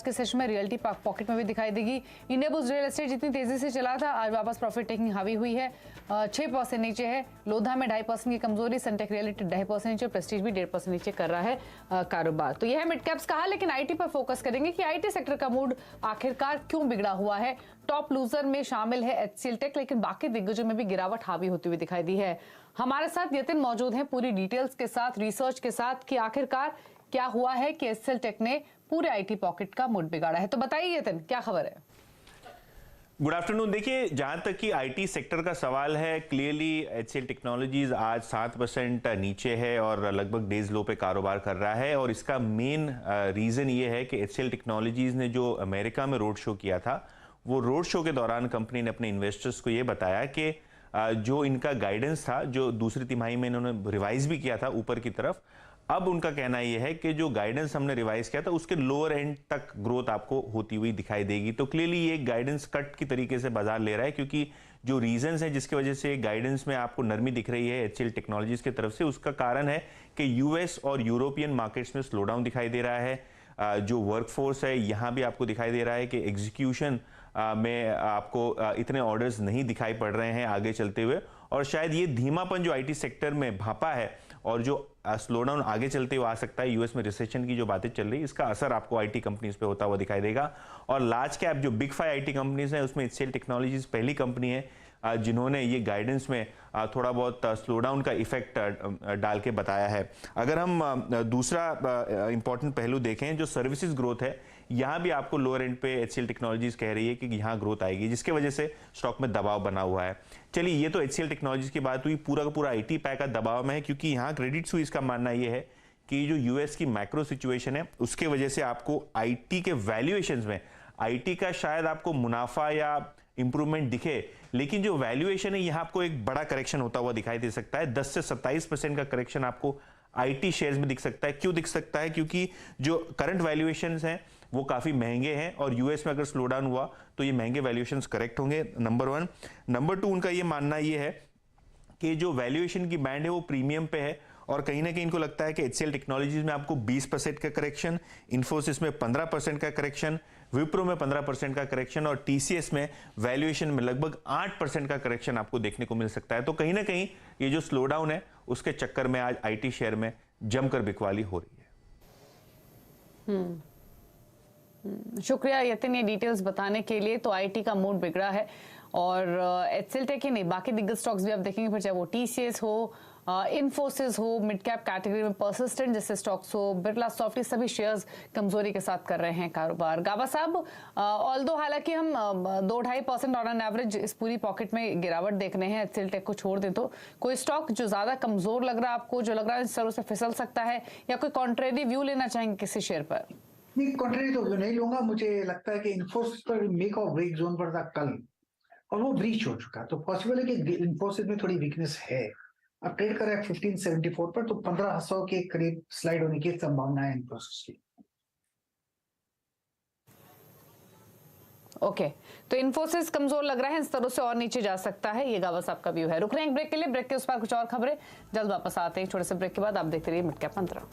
के सेशन में realty pocket में भी दिखाई देगी। इंडिया बुल्स रियल एस्टेट जितनी तेजी से चला था आज वापस प्रॉफिट टेकिंग हावी हुई है, 6% नीचे है। लोधा में 2.5% की कमजोरी, सनटेक रियलिटी 2.5% नीचे, प्रेस्टीज भी 1.5% नीचे कर रहा है कारोबार। तो यह है मिड कैप्स कहा, लेकिन आईटी पर फोकस करेंगे कि आईटी सेक्टर का मूड आखिरकार क्यों बिगड़ा हुआ है। टॉप लूजर में शामिल है एचसीएल टेक, लेकिन बाकी दिग्गजों में भी गिरावट हावी होती हुई दिखाई दी है। हमारे साथ यतिन मौजूद हैं पूरी डिटेल्स के साथ, रिसर्च के साथ कि आखिरकार क्या हुआ है कि एचसीएल टेक ने पूरे आईटी पॉकेट का मूड बिगाड़ा है। तो बताइए यतिन, क्या खबर है? Good afternoon. देखिए, जहां तक कि आईटी सेक्टर का सवाल है, क्लियरली एचसीएल टेक्नोलॉजीज आज 7% नीचे है और लगभग डेज लो पे कारोबार कर रहा है। और इसका मेन रीजन ये है कि एचसीएल टेक्नोलॉजीज ने जो अमेरिका में रोड शो किया था, वो रोड शो के दौरान कंपनी ने अपने इन्वेस्टर्स को ये बताया कि जो इनका गाइडेंस था, जो दूसरी तिमाही में इन्होंने रिवाइज भी किया था ऊपर की तरफ, अब उनका कहना यह है कि जो गाइडेंस हमने रिवाइज किया था उसके लोअर एंड तक ग्रोथ आपको होती हुई दिखाई देगी। तो क्लियरली ये गाइडेंस कट की तरीके से बाजार ले रहा है, क्योंकि जो रीजंस हैं जिसकी वजह से गाइडेंस में आपको नरमी दिख रही है एचसीएल टेक्नोलॉजीज की तरफ से, उसका कारण है कि यूएस और यूरोपियन मार्केट्स में स्लो डाउन दिखाई दे रहा है। जो वर्कफोर्स है यहाँ भी आपको दिखाई दे रहा है कि एग्जीक्यूशन में आपको इतने ऑर्डर्स नहीं दिखाई पड़ रहे हैं आगे चलते हुए। और शायद ये धीमापन जो आईटी सेक्टर में भापा है और जो स्लो डाउन आगे चलते हुए आ सकता है, यूएस में रिसेशन की जो बातें चल रही है, इसका असर आपको आईटी कंपनीज पे होता हुआ दिखाई देगा। और लार्ज कैप जो बिग 5 आईटी कंपनीज हैं उसमें एचसीएल टेक्नोलॉजीज पहली कंपनी है जिन्होंने ये गाइडेंस में थोड़ा बहुत स्लो डाउन का इफेक्ट डाल के बताया है। अगर हम दूसरा इंपॉर्टेंट पहलू देखें, जो सर्विसेज ग्रोथ है, यहाँ भी आपको लोअर एंड पे एचसीएल टेक्नोलॉजीज कह रही है कि यहाँ ग्रोथ आएगी, जिसके वजह से स्टॉक में दबाव बना हुआ है। चलिए, ये तो एचसीएल टेक्नोलॉजीज की बात हुई। पूरा का पूरा आईटी पैक का दबाव में है, क्योंकि यहाँ क्रेडिट स्विस का मानना यह है कि जो यूएस की मैक्रो सिचुएशन है उसके वजह से आपको आईटी के वैल्यूएशंस में, आईटी का शायद आपको मुनाफा या इंप्रूवमेंट दिखे, लेकिन जो वैल्यूएशन है यहाँ आपको एक बड़ा करेक्शन होता हुआ दिखाई दे सकता है। 10 से 27% का करेक्शन आपको आईटी शेयर्स में दिख सकता है। क्यों दिख सकता है? क्योंकि जो करंट वैल्यूएशंस हैं वो काफी महंगे हैं और यूएस में अगर स्लो डाउन हुआ तो ये महंगे वैल्यूएशंस करेक्ट होंगे, नंबर 1। नंबर 2, उनका ये मानना ये है कि जो वैल्यूएशन की बैंड है वो प्रीमियम पे है और कहीं ना कहीं इनको लगता है कि एचसीएल टेक्नोलॉजीज में आपको 20% का करेक्शन, इन्फोसिस में 15% का करेक्शन, विप्रो में 15% का करेक्शन और टीसीएस में वैल्यूएशन में लगभग 8% का करेक्शन आपको देखने को मिल सकता है। तो कहीं ना कहीं ये जो स्लो डाउन है उसके चक्कर में आज आईटी शेयर में जमकर बिकवाली हो रही है। शुक्रिया यतिन ये डिटेल्स बताने के लिए। तो आईटी का मूड बिगड़ा है और एचसीएल टेक ही नहीं, बाकी दिग्गज स्टॉक्स भी आप देखेंगे, फिर चाहे वो टीसीएस हो, इन्फोसिस हो, मिड कैप कैटेगरी में परसिस्टेंट जैसे स्टॉक्स हो, बिरला सॉफ्ट, ये सभी शेयर्स कमजोरी के साथ कर रहे हैं कारोबार। गाबा साहब, ऑल्दो हालांकि हम 2-2.5% ऑन एवरेज इस पूरी पॉकेट में गिरावट देख रहे हैं, एचसीएल टेक को छोड़ दें तो कोई स्टॉक जो ज्यादा कमजोर लग रहा है आपको, जो लग रहा है सरों से फिसल सकता है, या कोई कॉन्ट्रेरी व्यू लेना चाहेंगे किसी शेयर पर? नहीं, कॉन्ट्रेरी तो नहीं लूंगा। मुझे लगता है कि इन्फोसिस पर मेक और ब्रेक जोन पर था कल और वो ब्रीच हो चुका, तो पॉसिबल है कि इन्फोसिस में थोड़ी वीकनेस है। अब ट्रेड कर रहा है 1574 पर, तो 1500 के करीब स्लाइड होने की संभावना है इन्फोसिस की। ओके, तो इन्फोसिस कमजोर लग रहा है, इस तरह से और नीचे जा सकता है, ये गावा साहब का व्यू है। रुक रहे हैं एक ब्रेक के लिए, ब्रेक के उस पर कुछ और खबरें जल्द वापस आते हैं छोटे से ब्रेक के बाद। आप देखते रहिए मिड कैप मंत्रा।